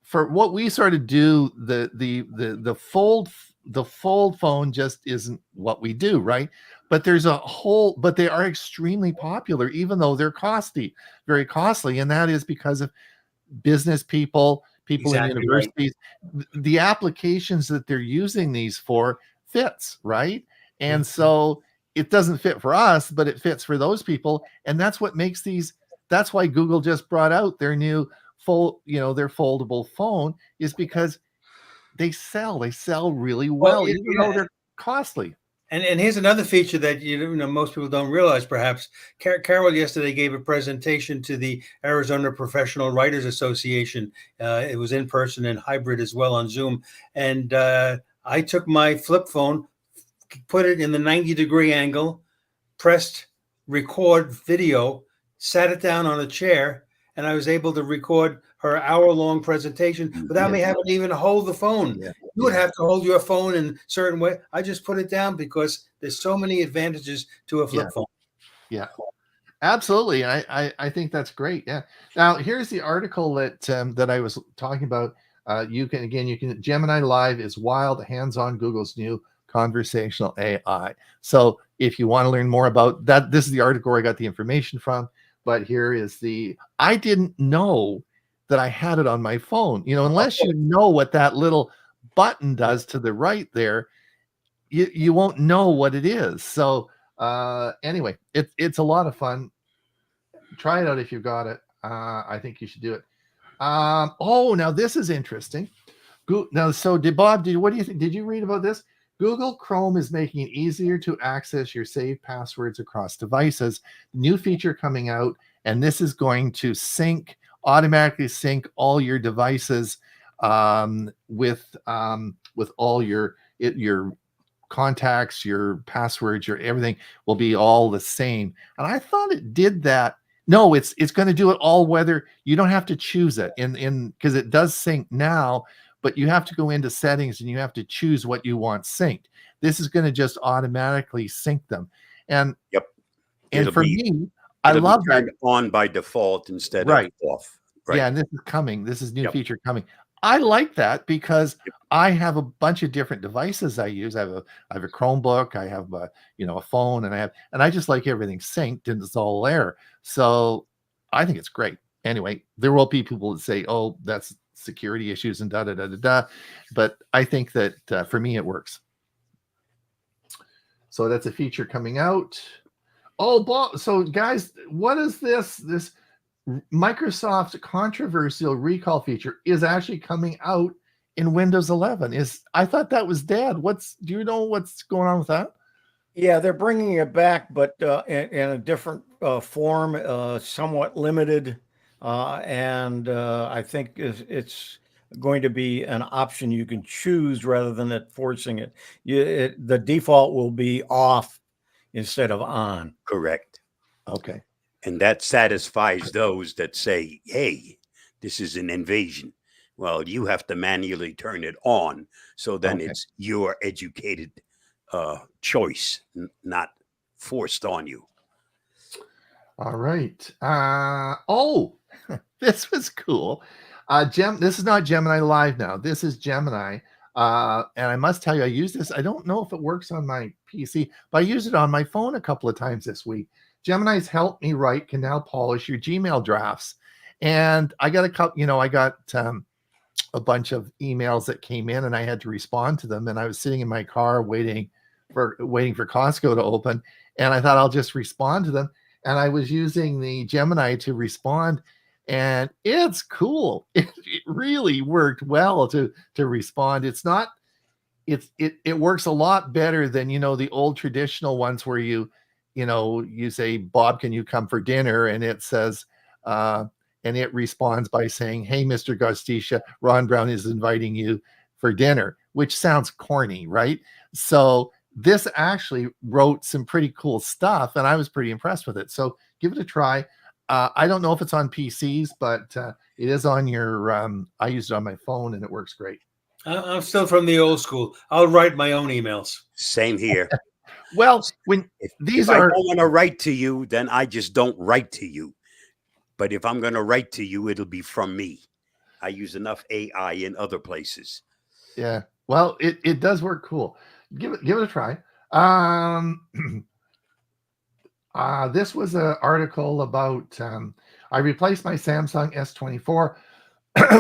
B: For what we sort of do, the fold phone just isn't what we do, right? But but they are extremely popular, even though they're very costly, and that is because of business people
D: Exactly
B: in universities, right. The applications that they're using these for fits, right? And so it doesn't fit for us, but it fits for those people, and that's what makes that's why Google just brought out their new their foldable phone, is because they sell really well, even though they're costly.
D: And here's another feature that most people don't realize. Perhaps Carol yesterday gave a presentation to the Arizona Professional Writers Association. It was in person and hybrid as well on Zoom. And I took my flip phone, put it in the 90-degree angle, pressed record video, sat it down on a chair, and I was able to record her hour-long presentation without me having to even hold the phone. Yeah. You would have to hold your phone in a certain way. I just put it down because there's so many advantages to a flip phone.
B: Yeah, absolutely. I think that's great. Yeah. Now here's the article that I was talking about. You can Gemini Live is wild, hands-on Google's new conversational AI. So if you want to learn more about that, this is the article where I got the information from. But here is I didn't know that I had it on my phone. Unless you know what that little button does to the right there, you won't know what it is. So anyway, it's a lot of fun. Try it out if you've got it. I think you should do it. Now this is interesting. Now, so what do you think? Did you read about this? Google Chrome is making it easier to access your saved passwords across devices. New feature coming out, and this is going to automatically sync all your devices with all your contacts, your passwords, your everything will be all the same. And I thought it did that. No, it's going to do it all, whether you don't have to choose it because it does sync now, but you have to go into settings and you have to choose what you want synced. This is going to just automatically sync them. And for me, I love that
A: on by default instead of off.
B: Right. Yeah, and this is coming. This is new feature coming. I like that because I have a bunch of different devices I use. I have a Chromebook, I have a phone, and I just like everything synced and it's all there. So I think it's great. Anyway, there will be people that say, "Oh, that's security issues and da da da da da," but I think that for me it works. So that's a feature coming out. So guys, what is this? This Microsoft's controversial recall feature is actually coming out in Windows 11. I thought that was dead. Do you know what's going on with that?
C: Yeah, they're bringing it back, but in a different form, somewhat limited, and I think it's going to be an option you can choose rather than it forcing it. The default will be off instead of on.
A: Correct.
B: Okay.
A: And that satisfies those that say, hey, this is an invasion. Well, you have to manually turn it on. So then
B: Okay.
A: it's your educated choice, not forced on you.
B: All right. This was cool. This is not Gemini Live now. This is Gemini. And I must tell you, I use this. I don't know if it works on my PC, but I used it on my phone a couple of times this week. Gemini's helped me write, can now polish your Gmail drafts. And I got a bunch of emails that came in and I had to respond to them. And I was sitting in my car waiting for Costco to open. And I thought I'll just respond to them. And I was using the Gemini to respond. And it's cool. It really worked well to respond. It works a lot better than, the old traditional ones where you say, Bob, can you come for dinner? And it says, and it responds by saying, hey, Mr. Gostisha, Ron Brown is inviting you for dinner, which sounds corny, right? So this actually wrote some pretty cool stuff, and I was pretty impressed with it. So give it a try. I don't know if it's on PCs, but it is on your, I used it on my phone, and it works great.
D: I'm still from the old school. I'll write my own emails.
A: Same here.
B: Well,
A: if I don't want to write to you, then I just don't write to you. But if I'm going to write to you, it'll be from me. I use enough AI in other places.
B: Yeah. Well, it does work cool. Give it a try. This was an article about I replaced my Samsung S24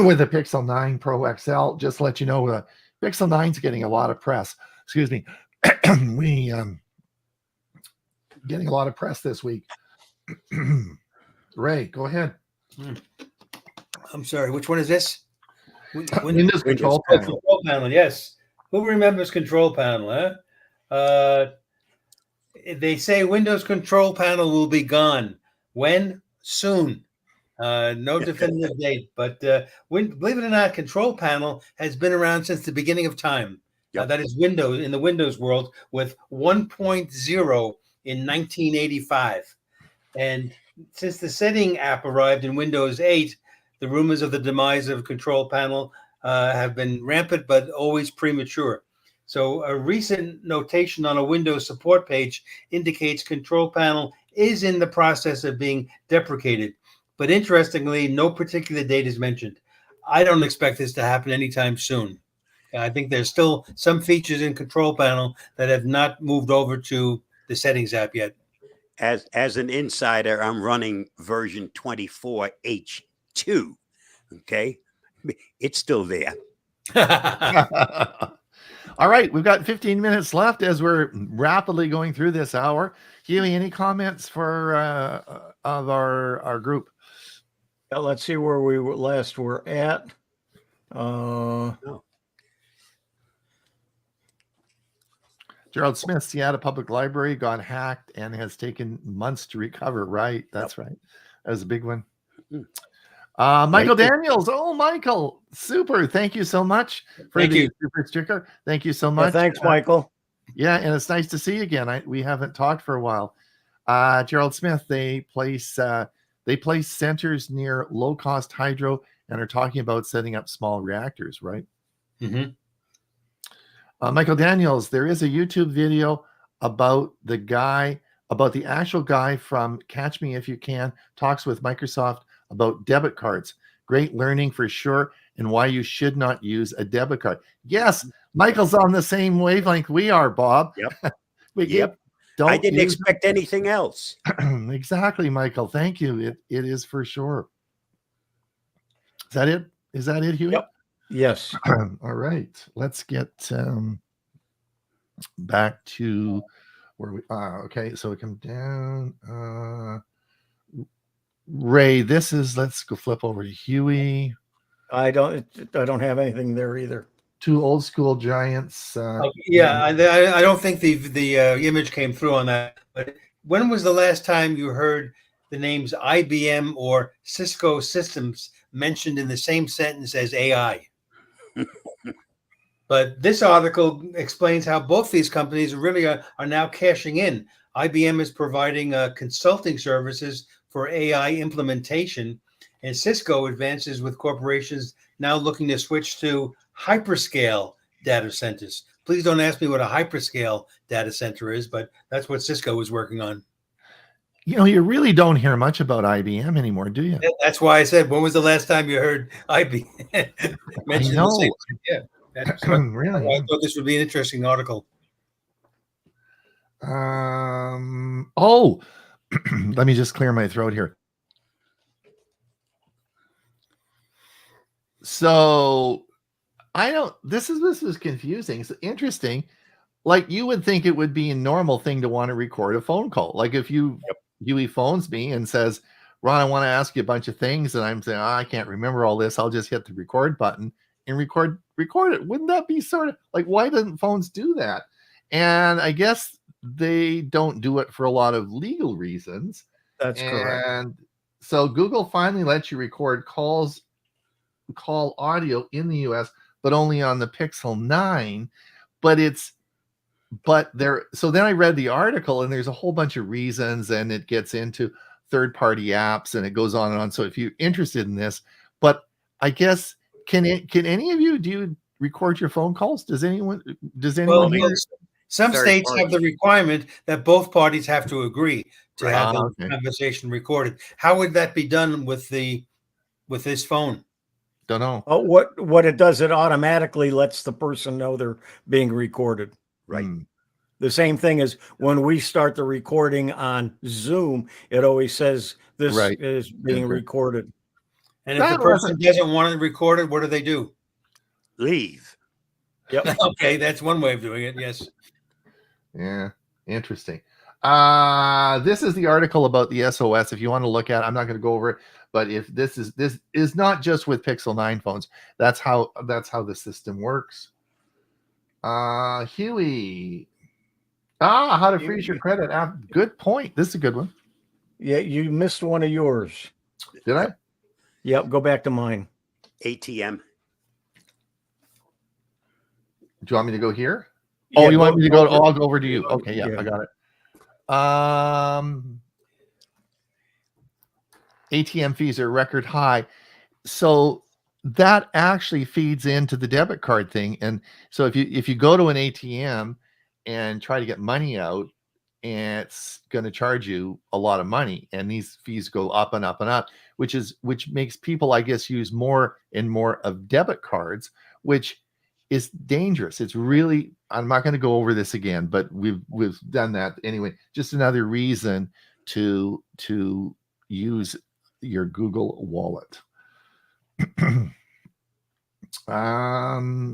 B: with a Pixel 9 Pro XL. Just to let you know, the Pixel 9 is getting a lot of press. Excuse me. We getting a lot of press this week. Ray, go ahead.
D: I'm sorry. Which one is this?
B: Windows Control Panel.
D: Control Panel. Yes. Who remembers Control Panel? Huh? They say Windows Control Panel will be gone. When? Soon. No definitive date, but believe it or not, Control Panel has been around since the beginning of time.
A: Yep.
D: That is Windows in the Windows world with 1.0 in 1985, and since the setting app arrived in Windows 8, the rumors of the demise of Control Panel have been rampant, but always premature. So a recent notation on a Windows support page indicates Control Panel is in the process of being deprecated. But interestingly, no particular date is mentioned. I don't expect this to happen anytime soon. I think there's still some features in Control Panel that have not moved over to the settings app yet.
A: As an insider, I'm running version 24H2. Okay. It's still there.
B: All right. We've got 15 minutes left as we're rapidly going through this hour. Huey, any comments for of our group?
C: Let's see where we last were at.
B: Gerald Smith, Seattle Public Library got hacked and has taken months to recover. Right. That's right. That was a big one. Michael Daniels. Oh, Michael. Super. Thank you so much for the super sticker. Thank you so much.
C: Yeah, thanks, Michael.
B: Yeah. And it's nice to see you again. We haven't talked for a while. Gerald Smith, they place centers near low-cost hydro and are talking about setting up small reactors, right?
D: Mm-hmm.
B: Michael Daniels, there is a YouTube video about the actual guy from Catch Me If You Can, talks with Microsoft about debit cards. Great learning for sure, and why you should not use a debit card. Yes, Michael's on the same wavelength we are, Bob.
A: Yep.
B: Yep.
A: I didn't expect anything else.
B: Exactly, Michael. Thank you. It is for sure. Is that it? Is that it, Huey?
C: Yep. Yes.
B: All right. Let's get back to where we are. Okay, so we come down. Ray, let's go flip over to Huey.
C: I don't have anything there either.
B: Two old school giants.
D: I don't think the image came through on that. But when was the last time you heard the names IBM or Cisco Systems mentioned in the same sentence as AI? But this article explains how both these companies really are now cashing in. IBM is providing consulting services for AI implementation, And Cisco advances with corporations now looking to switch to hyperscale data centers. Please don't ask me what a hyperscale data center is, but that's what Cisco is working on.
B: You know, you really don't hear much about IBM anymore, do you?
D: That's why I said, when was the last time you heard IBM mention the same thing? Yeah, that's what,
B: Really?
D: I thought this would be an interesting article.
B: Oh, let me just clear my throat here. So this is confusing. It's interesting. Like, you would think it would be a normal thing to want to record a phone call. Like, if Huey phones me and says, Ron, I want to ask you a bunch of things, and I'm saying, I can't remember all this. I'll just hit the record button and record it. Wouldn't that be sort of like, why doesn't phones do that? And I guess they don't do it for a lot of legal reasons.
C: That's correct.
B: And so Google finally lets you record call audio in the US, but only on the Pixel 9. So then I read the article, and there's a whole bunch of reasons, and it gets into third-party apps, and it goes on and on. So if you're interested in this, but I guess, can any of you, do you record your phone calls? Does anyone here?
D: Some states have the requirement that both parties have to agree to have the conversation recorded. How would that be done with this phone?
B: Don't know.
C: Oh, what it does, it automatically lets the person know they're being recorded.
A: Right.
C: The same thing as when we start the recording on Zoom, it always says this is being recorded.
D: And if the person doesn't want it recorded, what do they do?
A: Leave.
C: Yep.
D: Okay, that's one way of doing it. Yes.
B: Yeah, interesting. This is the article about the SOS. If you want to look at it, I'm not going to go over it, but if this is not just with Pixel 9 phones. That's how the system works. Huey. How to freeze your credit. Good point. This is a good one.
C: Yeah, you missed one of yours.
B: Did I?
C: Yep, go back to mine.
A: ATM.
B: Do you want me to go here?
C: Yeah,
B: you want me to go? I'll go over to you. Okay, yeah, I got it. ATM fees are record high. So that actually feeds into the debit card thing. And so if you go to an ATM and try to get money out, and it's going to charge you a lot of money, and these fees go up and up and up, which makes people, I guess, use more and more of debit cards, which is dangerous. It's really, I'm not going to go over this again, but we've done that anyway. Just another reason to use your Google Wallet.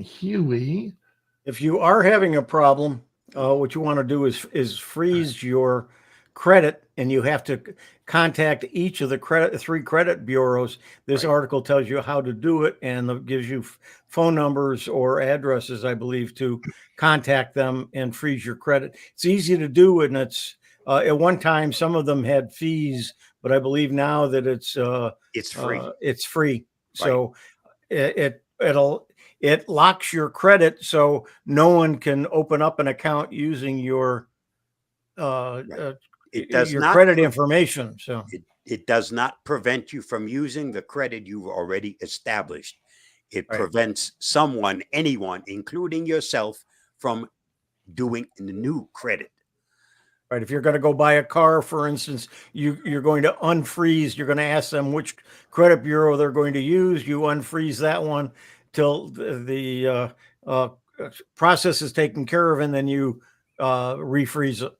B: Huey,
C: if you are having a problem, what you want to do is freeze your credit, and you have to contact each of the three credit bureaus. This article tells you how to do it, and gives you phone numbers or addresses, I believe, to contact them and freeze your credit. It's easy to do, and it's at one time some of them had fees, but I believe now that it's free. It's free. Right. So it locks your credit, so no one can open up an account using your credit information. So
A: it does not prevent you from using the credit you've already established. It prevents anyone, including yourself, from doing the new credit.
C: Right. If you're going to go buy a car, for instance, you're going to unfreeze. You're going to ask them which credit bureau they're going to use. You unfreeze that one till the process is taken care of, and then you refreeze it.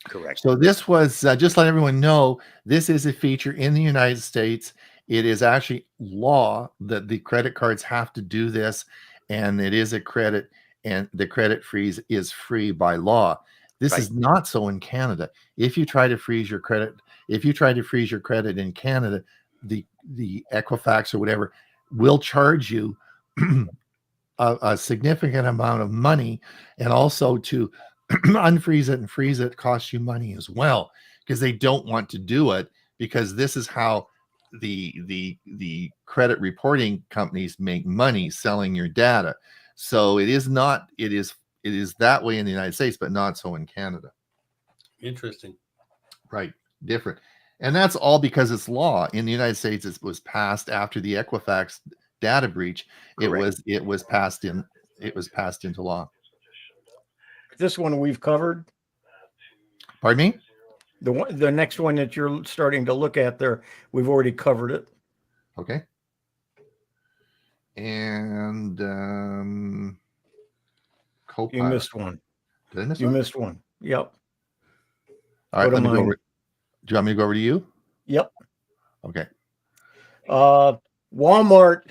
A: Correct.
B: So this was just let everyone know, this is a feature in the United States. It is actually law that the credit cards have to do this, and it is a credit, and the credit freeze is free by law. This is not so in Canada. If you try to freeze your credit, in Canada, the Equifax or whatever will charge you a significant amount of money, and also to unfreeze it and freeze it costs you money as well, because they don't want to do it, because this is how the credit reporting companies make money selling your data. So it is that way in the United States, but not so in Canada.
D: Interesting.
B: Right. Different. And that's all because it's law in the United States. It was passed after the Equifax data breach.
A: Correct.
B: It was passed into law.
C: This one we've covered.
B: Pardon me?
C: The next one that you're starting to look at there, we've already covered it.
B: Okay. And Copilot.
C: You missed one.
B: Did I miss
C: You
B: one?
C: missed one. Yep.
B: All right,
C: Go to
B: let me go
C: mine.
B: over. Do you want me to go over to you?
C: Yep.
B: Okay.
C: Walmart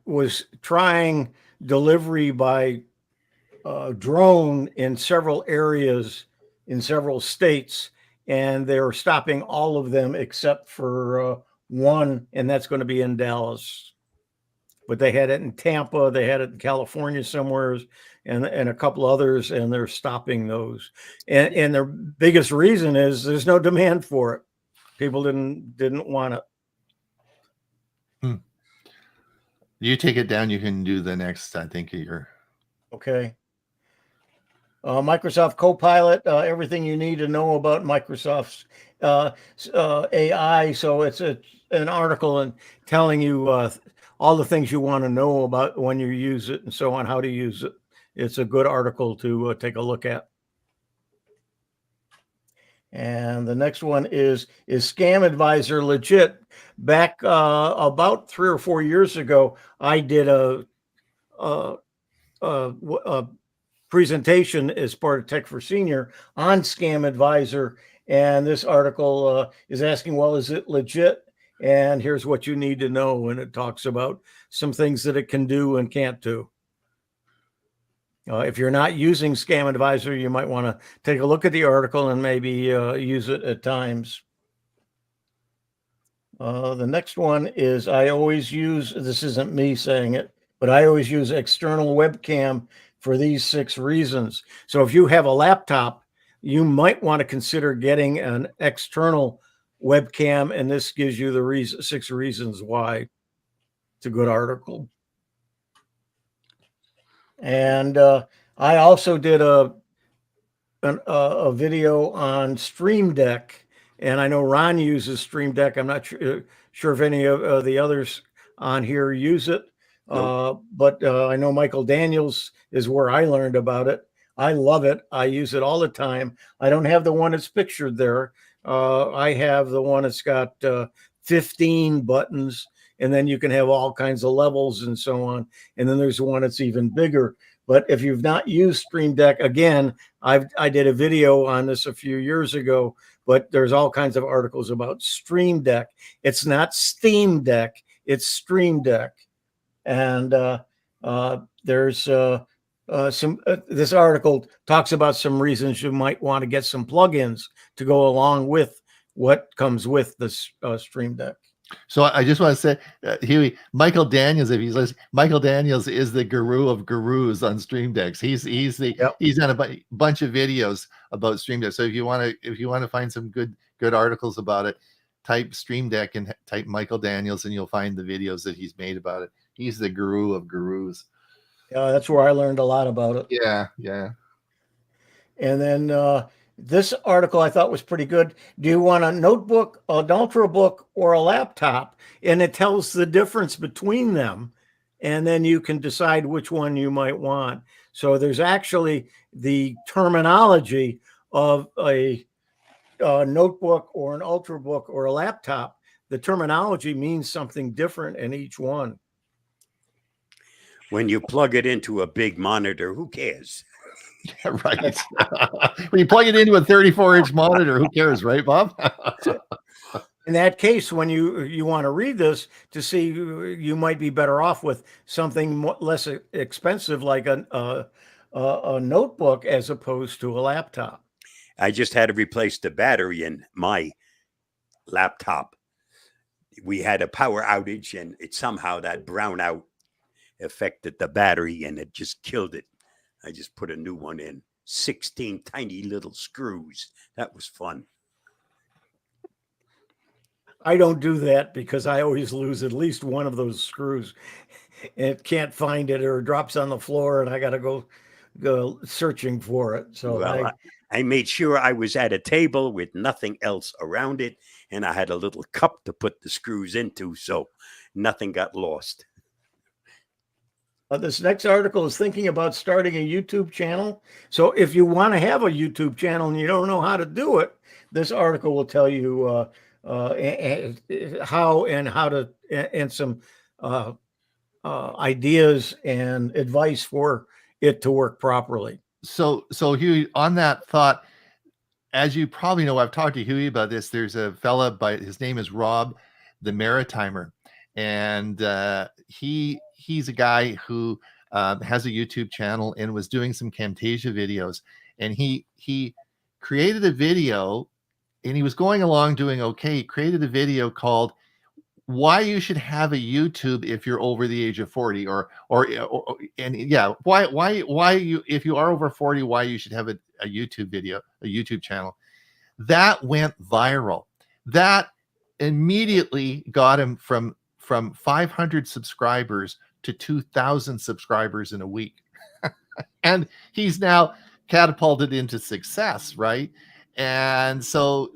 C: was trying delivery by drone in several areas in several states, and they're stopping all of them except for one, and that's going to be in Dallas. But they had it in Tampa, they had it in California somewhere, and a couple others, and they're stopping those. And their biggest reason is there's no demand for it. People didn't want it.
B: You take it down. You can do the next. I think you're
C: Okay. Microsoft Copilot, everything you need to know about Microsoft's AI. So it's an article and telling you all the things you want to know about when you use it and so on, how to use it. It's a good article to take a look at. And the next one is Scam Advisor legit? Back about 3 or 4 years ago, I did a presentation as part of Tech for Senior on Scam Advisor. And this article is asking, well, is it legit? And here's what you need to know. And it talks about some things that it can do and can't do. If you're not using Scam Advisor, you might want to take a look at the article and maybe use it at times. The next one is I always use, this isn't me saying it, but I always use external webcam for these 6 reasons. So if you have a laptop, you might want to consider getting an external webcam, and this gives you the 6 reasons why. It's a good article. And I also did a video on Stream Deck, and I know Ron uses Stream Deck. I'm not sure if any of the others on here use it. Nope. But I know Michael Daniels is where I learned about it. I love it. I use it all the time. I don't have the one that's pictured there. I have the one that's got 15 buttons, and then you can have all kinds of levels and so on. And then there's one that's even bigger. But if you've not used Stream Deck, again, I did a video on this a few years ago, but there's all kinds of articles about Stream Deck. It's not Steam Deck, it's Stream Deck. And there's this article talks about some reasons you might want to get some plugins to go along with what comes with this Stream Deck.
B: So I just want to say, Huey, Michael Daniels, if he's listening, Michael Daniels is the guru of gurus on Stream Decks. He's done a bunch of videos about Stream Deck. So if you want to find some good articles about it, type Stream Deck and type Michael Daniels, and you'll find the videos that he's made about it. He's the guru of gurus.
C: Yeah, that's where I learned a lot about it.
B: Yeah.
C: And then this article I thought was pretty good. Do you want a notebook, an Ultrabook, or a laptop? And it tells the difference between them. And then you can decide which one you might want. So there's actually the terminology of a notebook or an Ultrabook or a laptop. The terminology means something different in each one.
A: When you plug it into a big monitor, who cares?
B: Yeah, right. When you plug it into a 34-inch monitor, who cares, right, Bob?
C: In that case, when you want to read this to see, you might be better off with something less expensive like a notebook as opposed to a laptop.
A: I just had to replace the battery in my laptop. We had a power outage, and it somehow that brownout affected the battery, and it just killed it. I just put a new one in. 16 tiny little screws. That was fun.
C: I don't do that because I always lose at least one of those screws. It can't find it, or it drops on the floor, and I got to go searching for it. So
A: well, I made sure I was at a table with nothing else around it, and I had a little cup to put the screws into, so nothing got lost.
C: This next article is thinking about starting a YouTube channel. So if you want to have a YouTube channel and you don't know how to do it, this article will tell you how to, and some ideas and advice for it to work properly.
B: So Huey, on that thought, as you probably know, I've talked to Huey about this. There's a fella his name is Rob, the Maritimer, and he's a guy who has a YouTube channel and was doing some Camtasia videos, and he created a video, and he was going along doing okay. He created a video called "Why You Should Have a YouTube If You're Over the Age of 40," why you, if you are over 40, why you should have a YouTube video, a YouTube channel. That went viral. That immediately got him from 500 subscribers to 2,000 subscribers in a week. And he's now catapulted into success, right? And so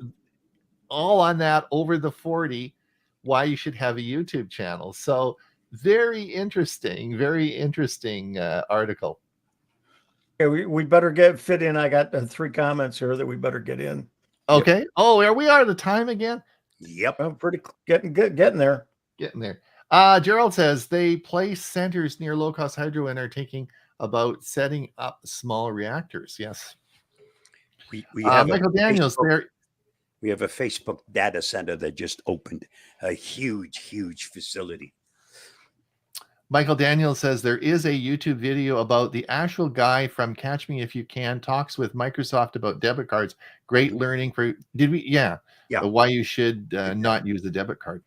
B: all on that, over the 40, why you should have a YouTube channel. So very interesting article.
C: Okay, we better fit in. I got 3 comments here that we better get in.
B: Okay. Yep. Oh, are we out of the time again?
A: Yep.
C: I'm pretty getting there.
B: Getting there. Gerald says they place centers near low-cost hydro and are thinking about setting up small reactors. Yes.
A: We have
B: Michael Daniels there.
A: We have a Facebook data center that just opened, a huge facility.
B: Michael Daniels says there is a YouTube video about the actual guy from Catch Me If You Can talks with Microsoft about debit cards. Great learning for, yeah. Why you should not use the debit card.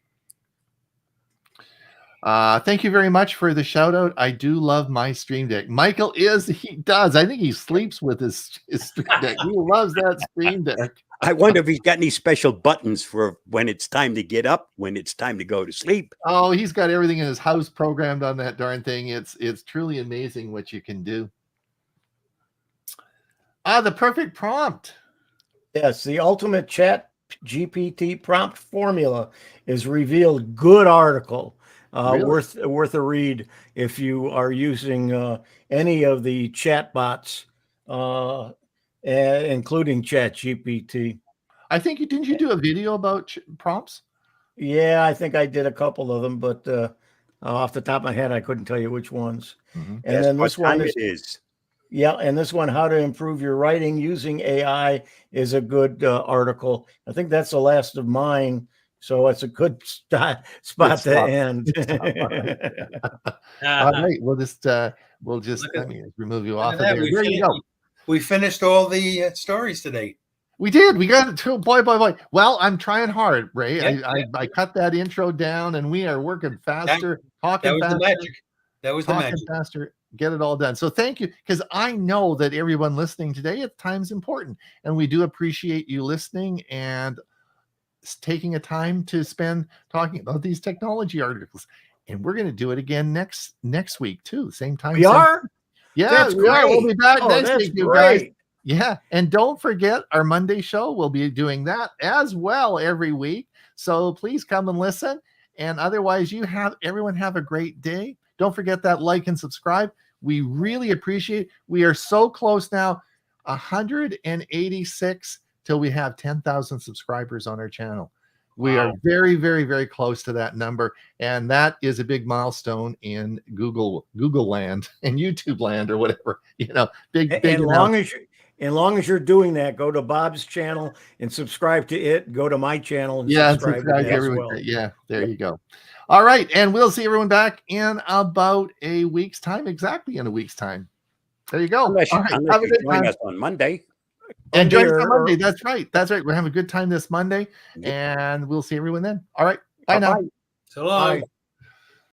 B: Thank you very much for the shout out. I do love my Stream Deck. Michael he does. I think he sleeps with his Stream Deck. He loves that Stream Deck.
A: I wonder if he's got any special buttons for when it's time to get up, when it's time to go to sleep.
B: Oh, he's got everything in his house programmed on that darn thing. It's truly amazing what you can do. The perfect prompt.
C: Yes, the ultimate chat GPT prompt formula is revealed. Good article. Really? Worth a read if you are using any of the chat bots, including ChatGPT.
B: I think didn't you do a video about prompts?
C: Yeah, I think I did a couple of them, but off the top of my head, I couldn't tell you which ones.
A: Mm-hmm.
C: And then this one
A: is.
C: Yeah, and this one, how to improve your writing using AI, is a good article. I think that's the last of mine. So it's a good spot to end.
B: All right, we'll just let me remove you off of there. There you go.
D: We finished all the stories today.
B: We did. We got it too. Boy. Well, I'm trying hard, Ray. I cut that intro down, and we are working faster, talking faster.
D: That was the magic.
B: Faster. Get it all done. So thank you, because I know that everyone listening today at time's important, and we do appreciate you listening and taking a time to spend talking about these technology articles. And we're going to do it again next week too. Same time.
C: We are?
B: Yeah,
C: that's great.
B: We'll be back next week, you guys. Yeah. And don't forget our Monday show. We'll be doing that as well every week. So please come and listen. And otherwise, everyone have a great day. Don't forget that like and subscribe. We really appreciate it. We are so close now, 186 till we have 10,000 subscribers on our channel. We are very, very, very close to that number. And that is a big milestone in Google land and YouTube land or whatever, big.
C: As long as you're doing that, go to Bob's channel and subscribe to it. Go to my channel and subscribe to it as well.
B: Yeah, there you go. All right. And we'll see everyone back in about a week's time, exactly in a week's time. There you go.
A: Unless you join us on Monday.
B: And join us on Monday. That's right. We're having a good time this Monday, and we'll see everyone then. All right. Bye now.
D: So long.
C: Bye.